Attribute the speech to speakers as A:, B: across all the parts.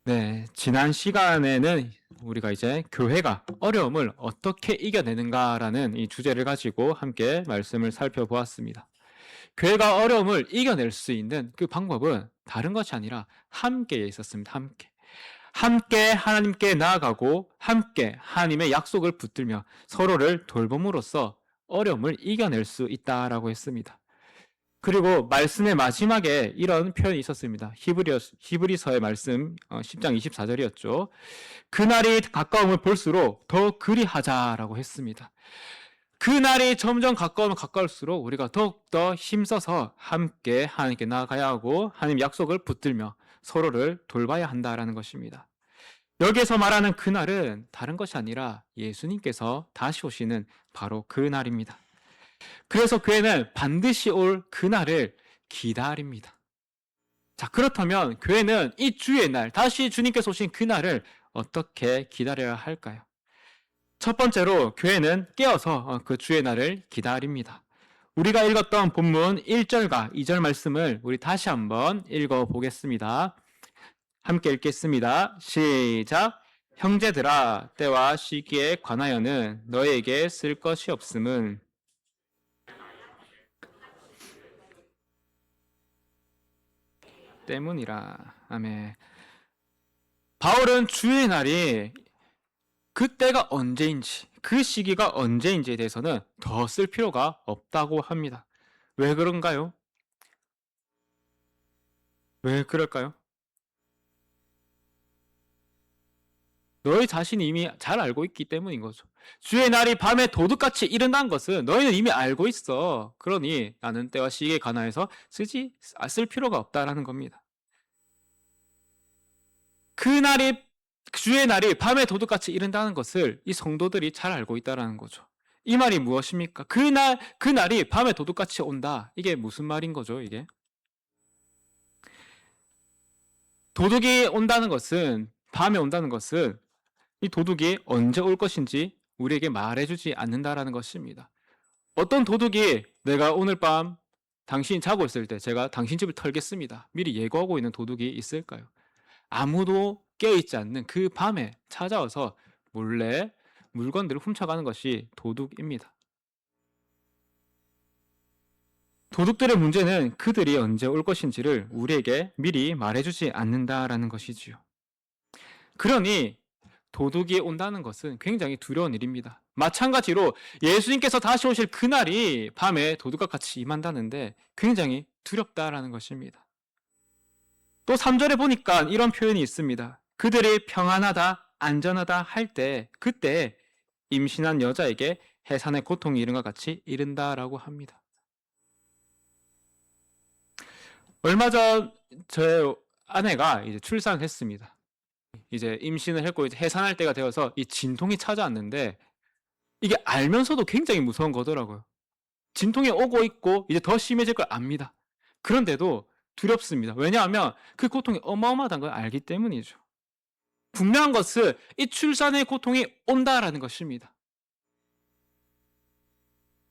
A: 네, 지난 시간에는 우리가 이제 교회가 어려움을 어떻게 이겨내는가라는 이 주제를 가지고 함께 말씀을 살펴보았습니다. 교회가 어려움을 이겨낼 수 있는 그 방법은 다른 것이 아니라 함께에 있었습니다. 함께. 함께 하나님께 나아가고 함께 하나님의 약속을 붙들며 서로를 돌봄으로써 어려움을 이겨낼 수 있다라고 했습니다. 그리고 말씀의 마지막에 이런 표현이 있었습니다. 히브리서의 말씀 10장 24절이었죠. 그날이 가까움을 볼수록 더 그리하자라고 했습니다. 그날이 점점 가까우면 가까울수록 우리가 더욱더 힘써서 함께 하나님께 나아가야 하고 하나님 약속을 붙들며 서로를 돌봐야 한다라는 것입니다. 여기에서 말하는 그날은 다른 것이 아니라 예수님께서 다시 오시는 바로 그날입니다. 그래서 교회는 반드시 올 그날을 기다립니다. 자, 그렇다면 교회는 이 주의 날, 다시 주님께서 오신 그날을 어떻게 기다려야 할까요? 첫 번째로 교회는 깨어서 그 주의 날을 기다립니다. 우리가 읽었던 본문 1절과 2절 말씀을 우리 다시 한번 읽어보겠습니다. 함께 읽겠습니다. 시작! 형제들아, 때와 시기에 관하여는 너에게 쓸 것이 없음은 때문이라. 아멘. 바울은 주의 날이 그때가 언제인지, 그 시기가 언제인지에 대해서는 더 쓸 필요가 없다고 합니다. 왜 그런가요? 왜 그럴까요? 너희 자신이 이미 잘 알고 있기 때문인 거죠. 주의 날이 밤에 도둑같이 이른다는 것은 너희는 이미 알고 있어. 그러니 나는 때와 시기에 관하여서 쓸 필요가 없다라는 겁니다. 주의 날이 밤에 도둑같이 이른다는 것을 이 성도들이 잘 알고 있다라는 거죠. 이 말이 무엇입니까? 그날이 밤에 도둑같이 온다. 이게 무슨 말인 거죠, 이게? 도둑이 온다는 것은, 밤에 온다는 것은 이 도둑이 언제 올 것인지 우리에게 말해주지 않는다라는 것입니다. 어떤 도둑이 내가 오늘 밤 당신이 자고 있을 때 제가 당신 집을 털겠습니다. 미리 예고하고 있는 도둑이 있을까요? 아무도 깨어있지 않는 그 밤에 찾아와서 몰래 물건들을 훔쳐가는 것이 도둑입니다. 도둑들의 문제는 그들이 언제 올 것인지를 우리에게 미리 말해주지 않는다라는 것이지요. 그러니 도둑이 온다는 것은 굉장히 두려운 일입니다. 마찬가지로 예수님께서 다시 오실 그날이 밤에 도둑과 같이 임한다는데 굉장히 두렵다라는 것입니다. 또 3절에 보니까 이런 표현이 있습니다. 그들이 평안하다, 안전하다 할 때, 그때 임신한 여자에게 해산의 고통이 이른과 같이 이른다라고 합니다. 얼마 전 제 아내가 이제 출산을 했습니다. 이제 임신을 했고 이제 해산할 때가 되어서 이 진통이 찾아왔는데 이게 알면서도 굉장히 무서운 거더라고요. 진통이 오고 있고 이제 더 심해질 걸 압니다. 그런데도 두렵습니다. 왜냐하면 그 고통이 어마어마하다는 걸 알기 때문이죠. 분명한 것은 이 출산의 고통이 온다라는 것입니다.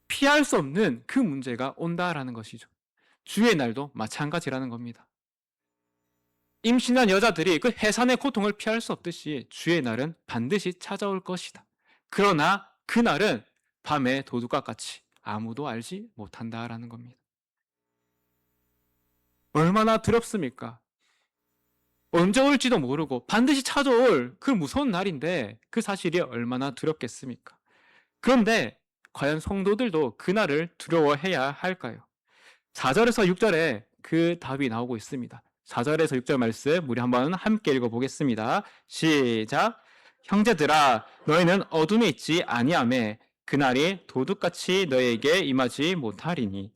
A: 피할 수 없는 그 문제가 온다라는 것이죠. 주의 날도 마찬가지라는 겁니다. 임신한 여자들이 그 해산의 고통을 피할 수 없듯이 주의 날은 반드시 찾아올 것이다. 그러나 그날은 밤에 도둑과 같이 아무도 알지 못한다라는 겁니다. 얼마나 두렵습니까? 언제 올지도 모르고 반드시 찾아올 그 무서운 날인데 그 사실이 얼마나 두렵겠습니까? 그런데 과연 성도들도 그날을 두려워해야 할까요? 4절에서 6절에 그 답이 나오고 있습니다. 4절에서 6절 말씀 우리 한번 함께 읽어보겠습니다. 시작! 형제들아 너희는 어둠에 있지 아니하매 그날이 도둑같이 너희에게 임하지 못하리니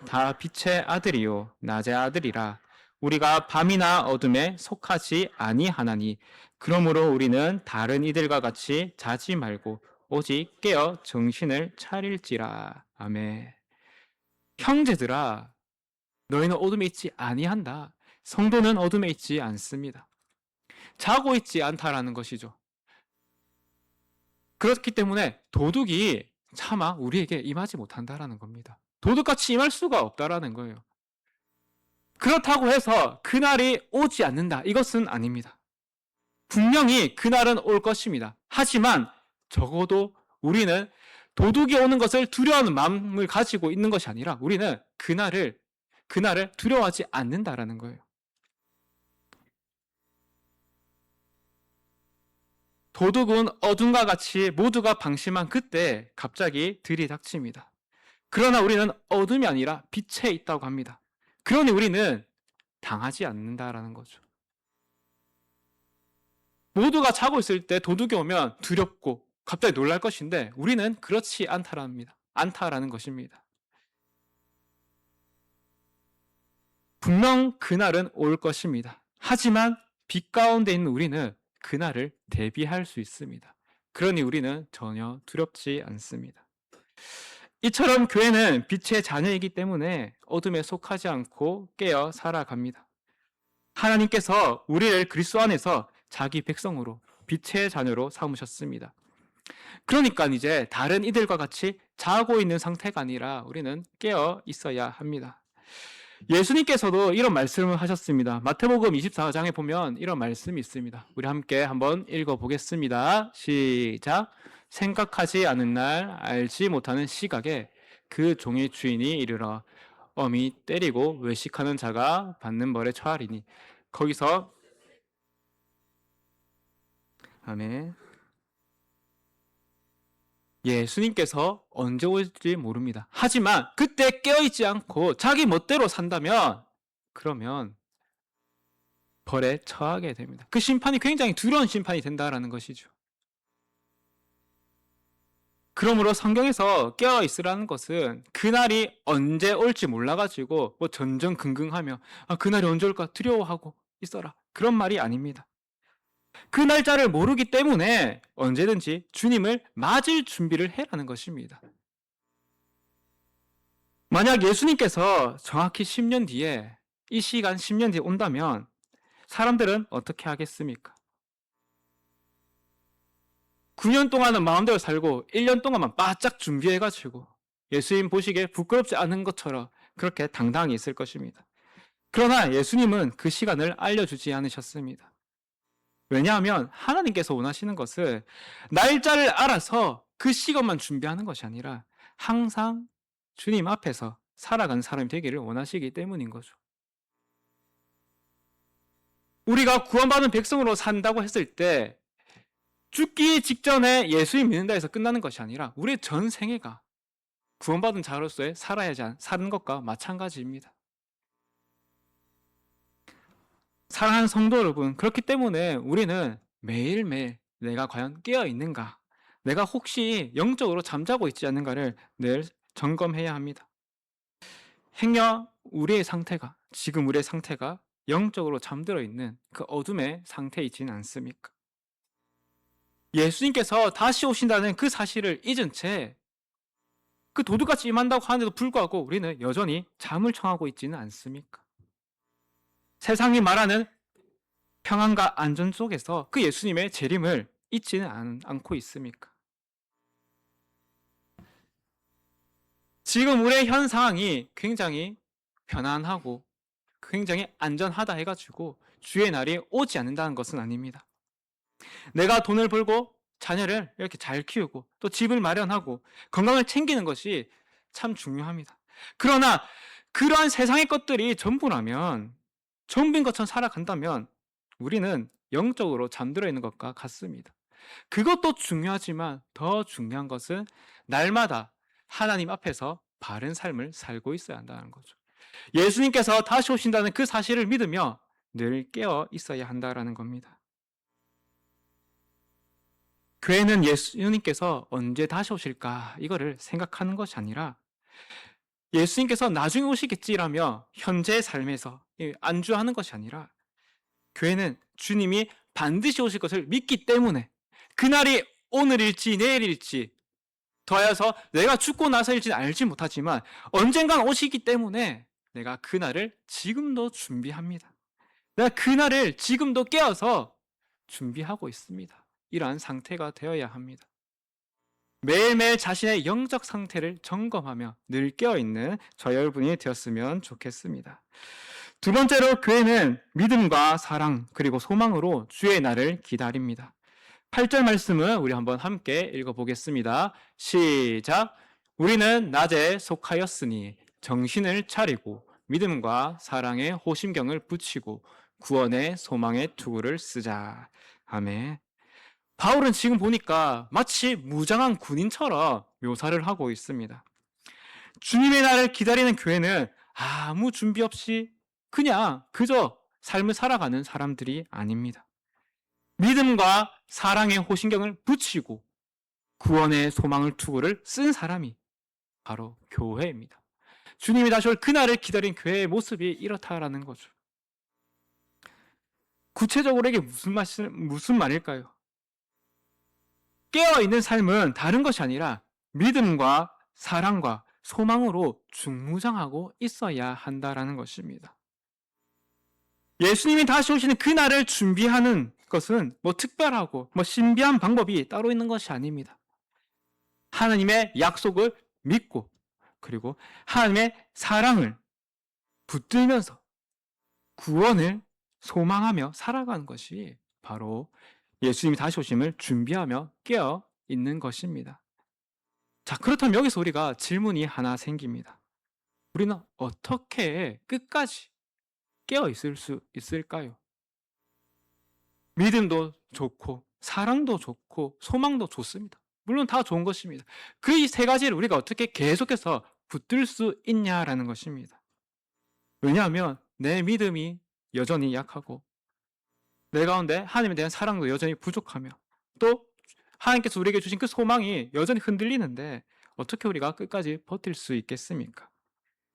A: 다 빛의 아들이요 낮의 아들이라 우리가 밤이나 어둠에 속하지 아니하나니 그러므로 우리는 다른 이들과 같이 자지 말고 오직 깨어 정신을 차릴지라. 아멘. 형제들아 너희는 어둠에 있지 아니한다. 성도는 어둠에 있지 않습니다. 자고 있지 않다라는 것이죠. 그렇기 때문에 도둑이 차마 우리에게 임하지 못한다라는 겁니다. 도둑같이 임할 수가 없다라는 거예요. 그렇다고 해서 그날이 오지 않는다. 이것은 아닙니다. 분명히 그날은 올 것입니다. 하지만 적어도 우리는 도둑이 오는 것을 두려워하는 마음을 가지고 있는 것이 아니라 우리는 그날을 두려워하지 않는다라는 거예요. 도둑은 어둠과 같이 모두가 방심한 그때 갑자기 들이닥칩니다. 그러나 우리는 어둠이 아니라 빛에 있다고 합니다. 그러니 우리는 당하지 않는다라는 거죠. 모두가 자고 있을 때 도둑이 오면 두렵고 갑자기 놀랄 것인데 우리는 그렇지 않다라는 것입니다. 분명 그날은 올 것입니다. 하지만 빛 가운데 있는 우리는 그날을 대비할 수 있습니다. 그러니 우리는 전혀 두렵지 않습니다. 이처럼 교회는 빛의 자녀이기 때문에 어둠에 속하지 않고 깨어 살아갑니다. 하나님께서 우리를 그리스도 안에서 자기 백성으로 빛의 자녀로 삼으셨습니다. 그러니까 이제 다른 이들과 같이 자고 있는 상태가 아니라 우리는 깨어 있어야 합니다. 예수님께서도 이런 말씀을 하셨습니다. 마태복음 24장에 보면 이런 말씀이 있습니다. 우리 함께 한번 읽어보겠습니다. 시작. 생각하지 않은 날 알지 못하는 시각에 그 종의 주인이 이르러 엄히 때리고 외식하는 자가 받는 벌에 처하리니. 거기서 아멘. 예수님께서 언제 올지 모릅니다. 하지만 그때 깨어있지 않고 자기 멋대로 산다면 그러면 벌에 처하게 됩니다. 그 심판이 굉장히 두려운 심판이 된다라는 것이죠. 그러므로 성경에서 깨어있으라는 것은 그날이 언제 올지 몰라가지고 뭐 전전긍긍하며 그날이 언제 올까 두려워하고 있어라. 그런 말이 아닙니다. 그 날짜를 모르기 때문에 언제든지 주님을 맞을 준비를 해라는 것입니다. 만약 예수님께서 정확히 10년 뒤에 이 시간 10년 뒤에 온다면 사람들은 어떻게 하겠습니까? 9년 동안은 마음대로 살고 1년 동안만 바짝 준비해가지고 예수님 보시기에 부끄럽지 않은 것처럼 그렇게 당당히 있을 것입니다. 그러나 예수님은 그 시간을 알려주지 않으셨습니다. 왜냐하면 하나님께서 원하시는 것은 날짜를 알아서 그 시간만 준비하는 것이 아니라 항상 주님 앞에서 살아가는 사람이 되기를 원하시기 때문인 거죠. 우리가 구원받은 백성으로 산다고 했을 때 죽기 직전에 예수님 믿는다 해서 끝나는 것이 아니라 우리의 전 생애가 구원받은 자로서의 사는 것과 마찬가지입니다. 사랑하는 성도 여러분, 그렇기 때문에 우리는 매일매일 내가 과연 깨어 있는가, 내가 혹시 영적으로 잠자고 있지 않는가를 늘 점검해야 합니다. 행여 지금 우리의 상태가 영적으로 잠들어 있는 그 어둠의 상태에 있지는 않습니까? 예수님께서 다시 오신다는 그 사실을 잊은 채 그 도둑같이 임한다고 하는데도 불구하고 우리는 여전히 잠을 청하고 있지는 않습니까? 세상이 말하는 평안과 안전 속에서 그 예수님의 재림을 잊지는 않고 있습니까? 지금 우리의 현 상황이 굉장히 편안하고 굉장히 안전하다 해가지고 주의 날이 오지 않는다는 것은 아닙니다. 내가 돈을 벌고 자녀를 이렇게 잘 키우고 또 집을 마련하고 건강을 챙기는 것이 참 중요합니다. 그러나 그러한 세상의 것들이 전부라면 전부인 것처럼 살아간다면 우리는 영적으로 잠들어 있는 것과 같습니다. 그것도 중요하지만 더 중요한 것은 날마다 하나님 앞에서 바른 삶을 살고 있어야 한다는 거죠. 예수님께서 다시 오신다는 그 사실을 믿으며 늘 깨어 있어야 한다는 겁니다. 교회는 예수님께서 언제 다시 오실까 이거를 생각하는 것이 아니라 예수님께서 나중에 오시겠지라며 현재의 삶에서 안주하는 것이 아니라 교회는 주님이 반드시 오실 것을 믿기 때문에 그날이 오늘일지 내일일지 더하여서 내가 죽고 나서일지는 알지 못하지만 언젠간 오시기 때문에 내가 그날을 지금도 준비합니다. 내가 그날을 지금도 깨어서 준비하고 있습니다. 이러한 상태가 되어야 합니다. 매일매일 자신의 영적 상태를 점검하며 늘 깨어있는 저 여러분이 되었으면 좋겠습니다. 두 번째로 교회는 믿음과 사랑 그리고 소망으로 주의 날을 기다립니다. 8절 말씀을 우리 한번 함께 읽어보겠습니다. 시작. 우리는 낮에 속하였으니 정신을 차리고 믿음과 사랑의 호심경을 붙이고 구원의 소망의 투구를 쓰자. 아멘. 바울은 지금 보니까 마치 무장한 군인처럼 묘사를 하고 있습니다. 주님의 날을 기다리는 교회는 아무 준비 없이 그냥 그저 삶을 살아가는 사람들이 아닙니다. 믿음과 사랑의 호신경을 붙이고 구원의 소망을 투구를 쓴 사람이 바로 교회입니다. 주님이 다시 올 그날을 기다린 교회의 모습이 이렇다라는 거죠. 구체적으로 이게 무슨 말일까요? 깨어있는 삶은 다른 것이 아니라 믿음과 사랑과 소망으로 중무장하고 있어야 한다라는 것입니다. 예수님이 다시 오시는 그날을 준비하는 것은 특별하고 신비한 방법이 따로 있는 것이 아닙니다. 하나님의 약속을 믿고 그리고 하나님의 사랑을 붙들면서 구원을 소망하며 살아가는 것이 바로 예수님이 다시 오심을 준비하며 깨어 있는 것입니다. 자, 그렇다면 여기서 우리가 질문이 하나 생깁니다. 우리는 어떻게 끝까지 깨어 있을 수 있을까요? 믿음도 좋고 사랑도 좋고 소망도 좋습니다. 물론 다 좋은 것입니다. 그 이 세 가지를 우리가 어떻게 계속해서 붙들 수 있냐라는 것입니다. 왜냐하면 내 믿음이 여전히 약하고 내 가운데 하나님에 대한 사랑도 여전히 부족하며 또 하나님께서 우리에게 주신 그 소망이 여전히 흔들리는데 어떻게 우리가 끝까지 버틸 수 있겠습니까?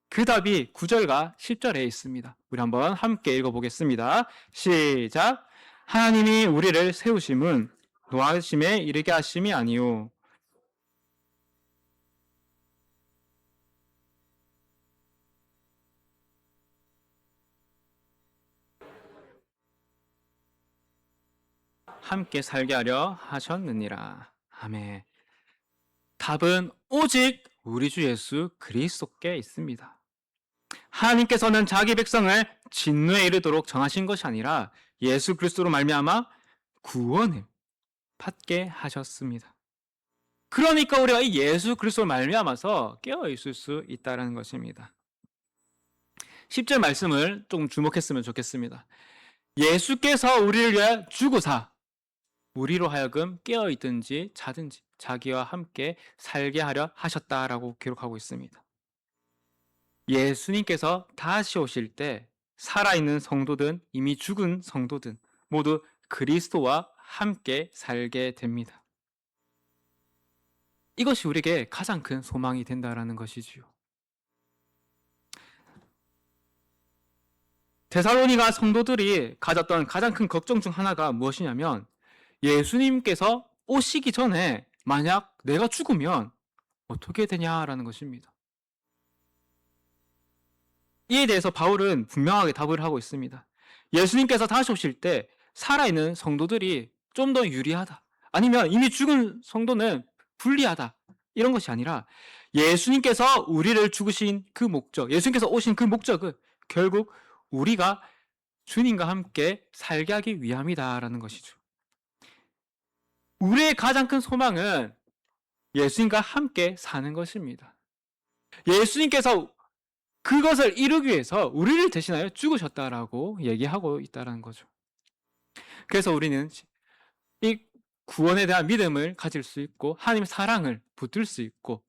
A: 그 답이 9절과 10절에 있습니다. 우리 한번 함께 읽어보겠습니다. 시작. 하나님이 우리를 세우심은 노하심에 이르게 하심이 아니요 함께 살게 하려 하셨느니라. 아멘. 답은 오직 우리 주 예수 그리스도께 있습니다. 하나님께서는 자기 백성을 진노에 이르도록 정하신 것이 아니라 예수 그리스도로 말미암아 구원을 받게 하셨습니다. 그러니까 우리가 이 예수 그리스도로 말미암아서 깨어 있을 수 있다는 것입니다. 10절 말씀을 좀 주목했으면 좋겠습니다. 예수께서 우리를 위해 죽으사 우리로 하여금 깨어 있든지 자든지 자기와 함께 살게 하려 하셨다라고 기록하고 있습니다. 예수님께서 다시 오실 때 살아있는 성도든 이미 죽은 성도든 모두 그리스도와 함께 살게 됩니다. 이것이 우리에게 가장 큰 소망이 된다라는 것이지요. 데살로니가 성도들이 가졌던 가장 큰 걱정 중 하나가 무엇이냐면 예수님께서 오시기 전에 만약 내가 죽으면 어떻게 되냐라는 것입니다. 이에 대해서 바울은 분명하게 답을 하고 있습니다. 예수님께서 다시 오실 때 살아있는 성도들이 좀 더 유리하다. 아니면 이미 죽은 성도는 불리하다. 이런 것이 아니라 예수님께서 우리를 죽으신 그 목적, 예수님께서 오신 그 목적은 결국 우리가 주님과 함께 살게 하기 위함이다라는 것이죠. 우리의 가장 큰 소망은 예수님과 함께 사는 것입니다. 예수님께서 그것을 이루기 위해서 우리를 대신하여 죽으셨다라고 얘기하고 있다는 거죠. 그래서 우리는 이 구원에 대한 믿음을 가질 수 있고 하나님의 사랑을 붙들 수 있고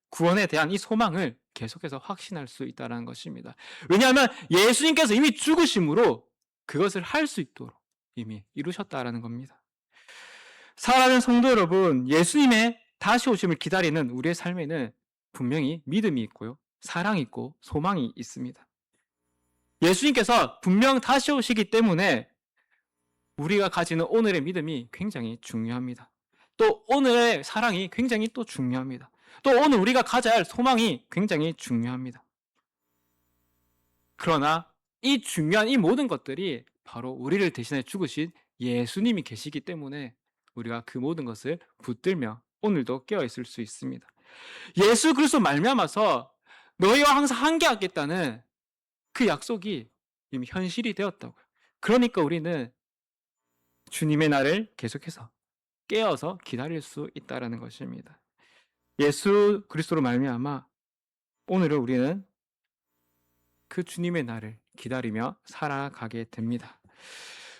A: 구원에 대한 이 소망을 계속해서 확신할 수 있다는 것입니다. 왜냐하면 예수님께서 이미 죽으심으로 그것을 할 수 있도록 이미 이루셨다라는 겁니다. 사랑하는 성도 여러분, 예수님의 다시 오심을 기다리는 우리의 삶에는 분명히 믿음이 있고요. 사랑이 있고 소망이 있습니다. 예수님께서 분명 다시 오시기 때문에 우리가 가지는 오늘의 믿음이 굉장히 중요합니다. 또 오늘의 사랑이 굉장히 또 중요합니다. 또 오늘 우리가 가져야 할 소망이 굉장히 중요합니다. 그러나 이 중요한 이 모든 것들이 바로 우리를 대신해 죽으신 예수님이 계시기 때문에 우리가 그 모든 것을 붙들며 오늘도 깨어있을 수 있습니다. 예수 그리스도 말미암아서 너희와 항상 함께하겠다는 그 약속이 이미 현실이 되었다고요. 그러니까 우리는 주님의 날을 계속해서 깨어서 기다릴 수 있다라는 것입니다. 예수 그리스도로 말미암아 오늘은 우리는 그 주님의 날을 기다리며 살아가게 됩니다.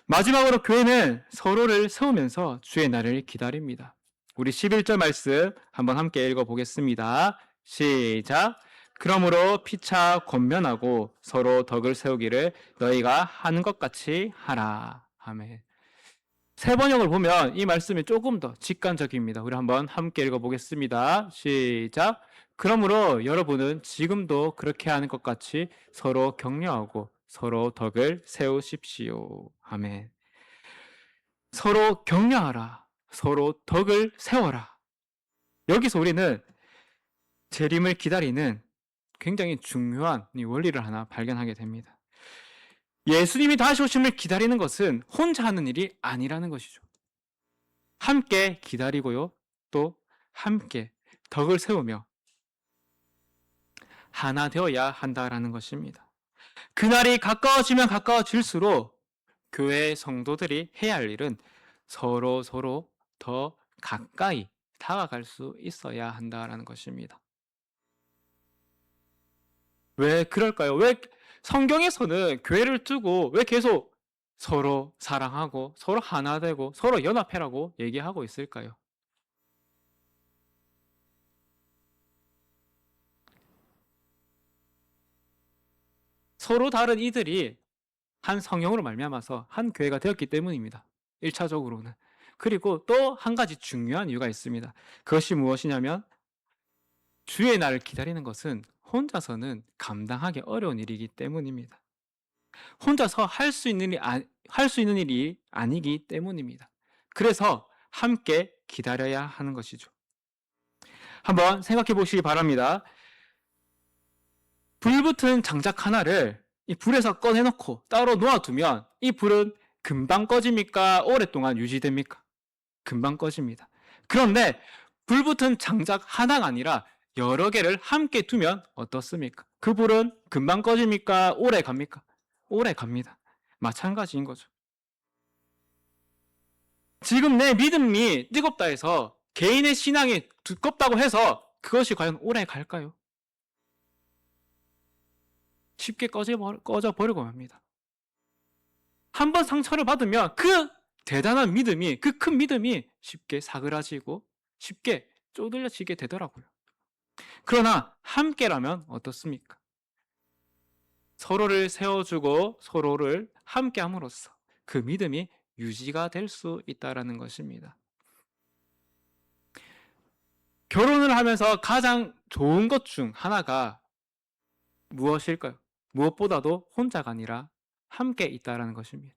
A: 마지막으로 교회는 서로를 세우면서 주의 날을 기다립니다. 우리 11절 말씀 한번 함께 읽어보겠습니다. 시작. 그러므로 피차 권면하고 서로 덕을 세우기를 너희가 하는 것 같이 하라. 아멘. 세 번역을 보면 이 말씀이 조금 더 직관적입니다. 우리 한번 함께 읽어보겠습니다. 시작. 그러므로 여러분은 지금도 그렇게 하는 것 같이 서로 격려하고 서로 덕을 세우십시오. 아멘. 서로 격려하라. 서로 덕을 세워라. 여기서 우리는 재림을 기다리는 굉장히 중요한 원리를 하나 발견하게 됩니다. 예수님이 다시 오심을 기다리는 것은 혼자 하는 일이 아니라는 것이죠. 함께 기다리고요. 또 함께 덕을 세우며 하나 되어야 한다라는 것입니다. 그날이 가까워지면 가까워질수록 교회 성도들이 해야 할 일은 서로 더 가까이 다가갈 수 있어야 한다라는 것입니다. 왜 그럴까요? 왜 성경에서는 교회를 두고 왜 계속 서로 사랑하고 서로 하나 되고 서로 연합해라고 얘기하고 있을까요? 서로 다른 이들이 한 성령으로 말미암아서 한 교회가 되었기 때문입니다. 1차적으로는. 그리고 또 한 가지 중요한 이유가 있습니다. 그것이 무엇이냐면 주의 날을 기다리는 것은 혼자서는 감당하기 어려운 일이기 때문입니다. 혼자서 할 수 있는 일이 아니기 때문입니다. 그래서 함께 기다려야 하는 것이죠. 한번 생각해 보시기 바랍니다. 불붙은 장작 하나를 이 불에서 꺼내놓고 따로 놓아두면 이 불은 금방 꺼집니까? 오랫동안 유지됩니까? 금방 꺼집니다. 그런데 불붙은 장작 하나가 아니라 여러 개를 함께 두면 어떻습니까? 그 불은 금방 꺼집니까? 오래 갑니까? 오래 갑니다. 마찬가지인 거죠. 지금 내 믿음이 뜨겁다 해서 개인의 신앙이 두껍다고 해서 그것이 과연 오래 갈까요? 쉽게 꺼져 버리고 맙니다. 한번 상처를 받으면 그 대단한 믿음이, 그 큰 믿음이 쉽게 사그라지고 쉽게 쪼들려지게 되더라고요. 그러나 함께라면 어떻습니까? 서로를 세워주고 서로를 함께함으로써 그 믿음이 유지가 될 수 있다는 것입니다. 결혼을 하면서 가장 좋은 것 중 하나가 무엇일까요? 무엇보다도 혼자가 아니라 함께 있다는 것입니다.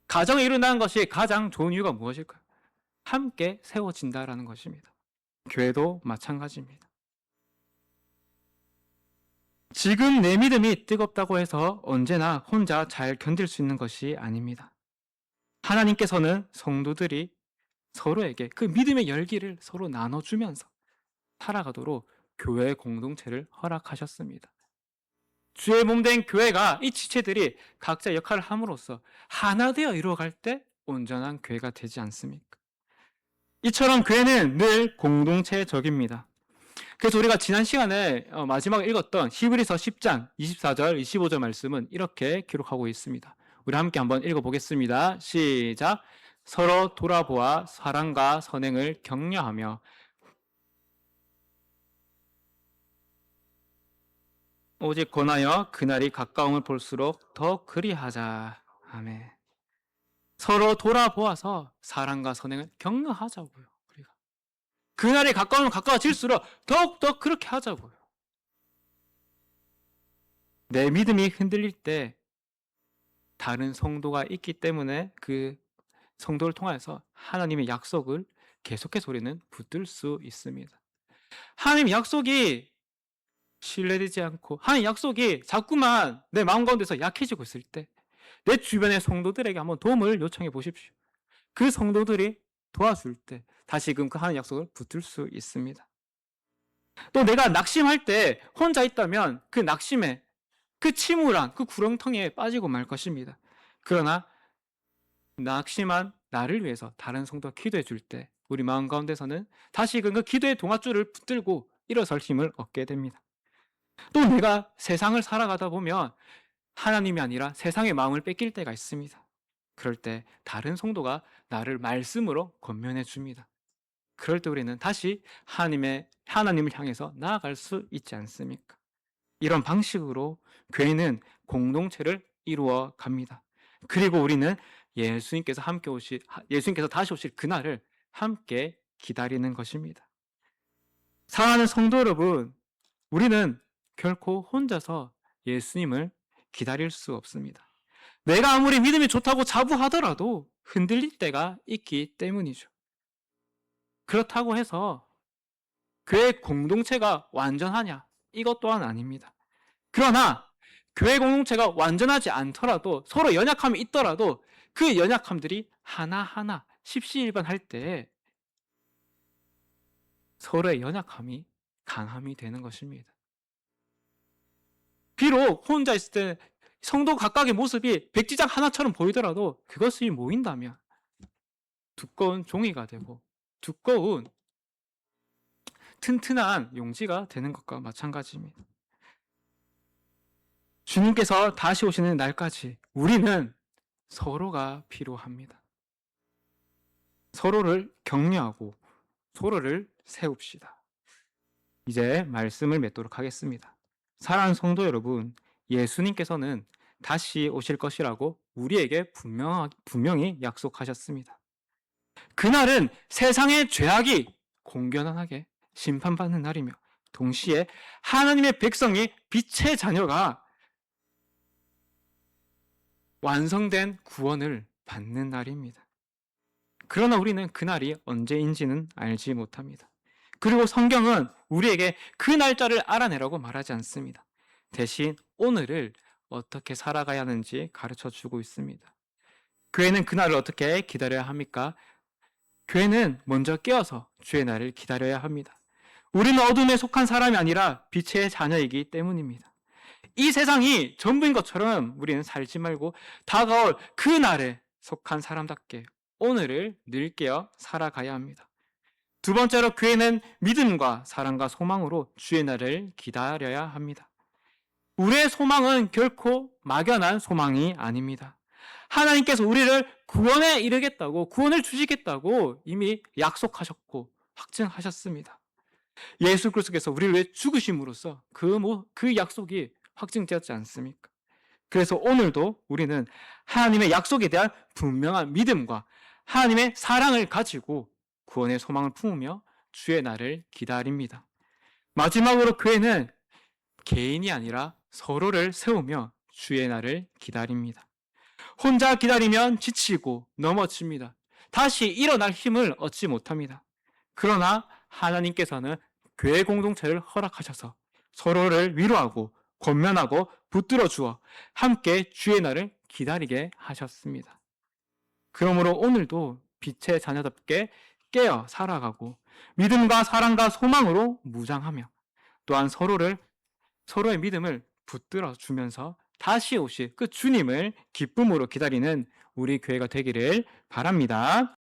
A: 가정이 일어나는 것이 가장 좋은 이유가 무엇일까요? 함께 세워진다는 것입니다. 교회도 마찬가지입니다. 지금 내 믿음이 뜨겁다고 해서 언제나 혼자 잘 견딜 수 있는 것이 아닙니다. 하나님께서는 성도들이 서로에게 그 믿음의 열기를 서로 나눠주면서 살아가도록 교회 공동체를 허락하셨습니다. 주의 몸된 교회가 이 지체들이 각자 역할을 함으로써 하나 되어 이루어갈 때 온전한 교회가 되지 않습니까? 이처럼 교회는 늘 공동체적입니다. 그래서 우리가 지난 시간에 마지막에 읽었던 히브리서 10장 24절 25절 말씀은 이렇게 기록하고 있습니다. 우리 함께 한번 읽어보겠습니다. 시작. 서로 돌아보아 사랑과 선행을 격려하며 오직 권하여 그날이 가까움을 볼수록 더 그리하자. 아멘. 서로 돌아보아서 사랑과 선행을 격려하자고요. 우리가 그날이 가까우면 가까워질수록 더욱더 그렇게 하자고요. 내 믿음이 흔들릴 때 다른 성도가 있기 때문에 그 성도를 통해서 하나님의 약속을 계속해서 우리는 붙들 수 있습니다. 하나님의 약속이 신뢰되지 않고 하나님의 약속이 자꾸만 내 마음 가운데서 약해지고 있을 때 내 주변의 성도들에게 한번 도움을 요청해 보십시오. 그 성도들이 도와줄 때 다시금 그 하나님의 약속을 붙들 수 있습니다. 또 내가 낙심할 때 혼자 있다면 그 낙심에 그 침울한 그 구렁텅이에 빠지고 말 것입니다. 그러나 낙심한 나를 위해서 다른 성도가 기도해 줄 때 우리 마음 가운데서는 다시금 그 기도의 동아줄을 붙들고 일어설 힘을 얻게 됩니다. 또 내가 세상을 살아가다 보면 하나님이 아니라 세상의 마음을 뺏길 때가 있습니다. 그럴 때 다른 성도가 나를 말씀으로 권면해 줍니다. 그럴 때 우리는 다시 하나님을 향해서 나아갈 수 있지 않습니까? 이런 방식으로 교회는 공동체를 이루어 갑니다. 그리고 우리는 예수님께서 다시 오실 그날을 함께 기다리는 것입니다. 사랑하는 성도 여러분, 우리는 결코 혼자서 예수님을 기다릴 수 없습니다. 내가 아무리 믿음이 좋다고 자부하더라도 흔들릴 때가 있기 때문이죠. 그렇다고 해서 교회 공동체가 완전하냐? 이것 또한 아닙니다. 그러나 교회 공동체가 완전하지 않더라도 서로 연약함이 있더라도 그 연약함들이 하나하나 십시일반할 때 서로의 연약함이 강함이 되는 것입니다. 비록 혼자 있을 때 성도 각각의 모습이 백지장 하나처럼 보이더라도 그것이 모인다면 두꺼운 종이가 되고 두꺼운 튼튼한 용지가 되는 것과 마찬가지입니다. 주님께서 다시 오시는 날까지 우리는 서로가 필요합니다. 서로를 격려하고 서로를 세웁시다. 이제 말씀을 맺도록 하겠습니다. 사랑하는 성도 여러분, 예수님께서는 다시 오실 것이라고 우리에게 분명히 약속하셨습니다. 그날은 세상의 죄악이 공견하게 심판받는 날이며 동시에 하나님의 백성이 빛의 자녀가 완성된 구원을 받는 날입니다. 그러나 우리는 그날이 언제인지는 알지 못합니다. 그리고 성경은 우리에게 그 날짜를 알아내라고 말하지 않습니다. 대신 오늘을 어떻게 살아가야 하는지 가르쳐 주고 있습니다. 교회는 그날을 어떻게 기다려야 합니까? 교회는 먼저 깨어서 주의 날을 기다려야 합니다. 우리는 어둠에 속한 사람이 아니라 빛의 자녀이기 때문입니다. 이 세상이 전부인 것처럼 우리는 살지 말고 다가올 그 날에 속한 사람답게 오늘을 늘 깨어 살아가야 합니다. 두 번째로 교회는 믿음과 사랑과 소망으로 주의 날을 기다려야 합니다. 우리의 소망은 결코 막연한 소망이 아닙니다. 하나님께서 우리를 구원에 이르겠다고, 구원을 주시겠다고 이미 약속하셨고 확증하셨습니다. 예수 그리스도께서 우리를 위해 죽으심으로써 그 약속이 확증되었지 않습니까? 그래서 오늘도 우리는 하나님의 약속에 대한 분명한 믿음과 하나님의 사랑을 가지고 구원의 소망을 품으며 주의 날을 기다립니다. 마지막으로 교회는 개인이 아니라 서로를 세우며 주의 날을 기다립니다. 혼자 기다리면 지치고 넘어집니다. 다시 일어날 힘을 얻지 못합니다. 그러나 하나님께서는 교회 공동체를 허락하셔서 서로를 위로하고 권면하고 붙들어 주어 함께 주의 날을 기다리게 하셨습니다. 그러므로 오늘도 빛의 자녀답게 깨어 살아가고 믿음과 사랑과 소망으로 무장하며 또한 서로의 믿음을 붙들어 주면서 다시 오실 그 주님을 기쁨으로 기다리는 우리 교회가 되기를 바랍니다.